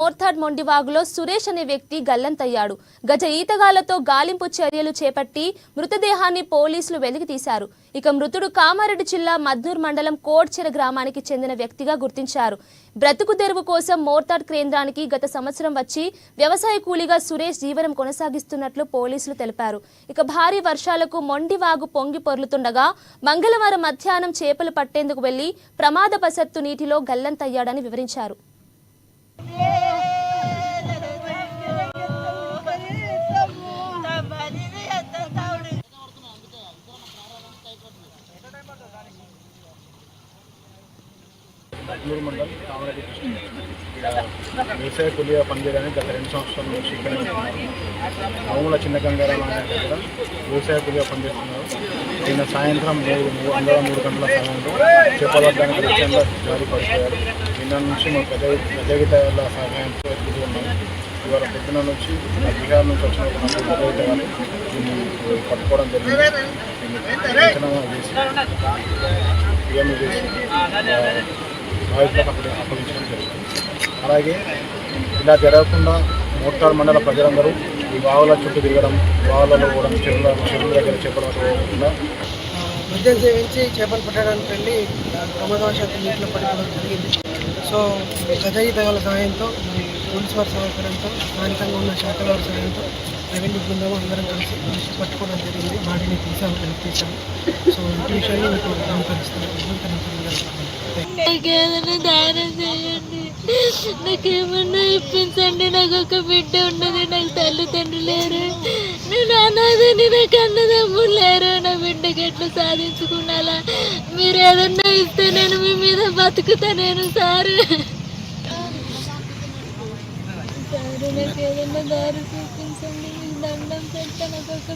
మోర్తాడ్ మొండివాగులో సురేష్ అనే వ్యక్తి గల్లంతయ్యాడు. గజ ఈతగాళ్లతో గాలింపు చర్యలు చేపట్టి మృతదేహాన్ని పోలీసులు వెలికి తీశారు. ఇక మృతుడు కామారెడ్డి జిల్లా మద్నూర్ మండలం కోడ్చెర గ్రామానికి చెందిన వ్యక్తిగా గుర్తించారు. బ్రతుకు తెరువు కోసం మోర్తాడ్ కేంద్రానికి గత సంవత్సరం వచ్చి వ్యవసాయ కూలీగా సురేష్ జీవనం కొనసాగిస్తున్నట్లు పోలీసులు తెలిపారు. ఇక భారీ వర్షాలకు మొండివాగు పొంగి పొర్లుతుండగా మంగళవారం మధ్యాహ్నం చేపలు పట్టేందుకు వెళ్లి ప్రమాదవశత్తు నీటిలో గల్లంతయ్యాడని వివరించారు. మద్నూర్ మండలం కామారెడ్డి వ్యవసాయ కూలీగా పనిచేయడానికి గత 2 సంవత్సరాల నుంచి ఇక్కడ నవముల చిన్న గంగారాం అనే దగ్గర వ్యవసాయ కూలీగా పనిచేస్తున్నారు. నిన్న సాయంత్రం 3 గంటల సమయంలో చేపలడానికి లక్ష్యంగా జారీ పడిపోయారు. నిన్న నుంచి మేము పెద్దగితాల సహాయంతో ఎదుగుతూ ఉన్నాము. ఇవాళ పొద్దున నుంచి బీహార్ నుంచి వచ్చిన పెద్దగితాలు దీన్ని పట్టుకోవడం జరిగింది. అంచనా చేసి అప్పగించడం జరుగుతుంది. అలాగే ఇలా జరగకుండా మోర్తాడ్ మండల ప్రజలందరూ ఈ వాగుల చుట్టూ తిరగడం, వాగులలో కూడా చెరువుల దగ్గర చేపలు పట్టకుండా మద్యం సేవించి చేపలు పట్టడానికి వెళ్ళి ప్రమాదవశాత్తు నీటిలో పడిపోవడం జరిగింది. సో గజ ఈతగాళ్ల సహాయంతో పోలీసు వారి సహకారంతో స్థానికంగా ఉన్న శాఖల వారి సహాయంతో రెవెన్యూ బృందం అందరం కలిసి పట్టుకోవడం జరిగింది. బాడీని తీసాము. సో ఈ విషయాన్ని మీకు నాకేదైనా దానం చేయండి, నాకేమన్నా ఇప్పించండి. నాకు ఒక బిడ్డ ఉన్నది, నాకు తల్లిదండ్రులు లేరు, నేను అనాథని, నాకు అన్నదమ్ములు లేరు. నా బిడ్డకి ఎట్లా సాధించుకున్నాలా? మీరు ఏదన్నా ఇస్తే నేను మీ మీద బతుకుతా. నేను సార్ నాకు ఏదన్నా దారి చూపించండి, మీకు దండం పెడతా. నాకు ఒక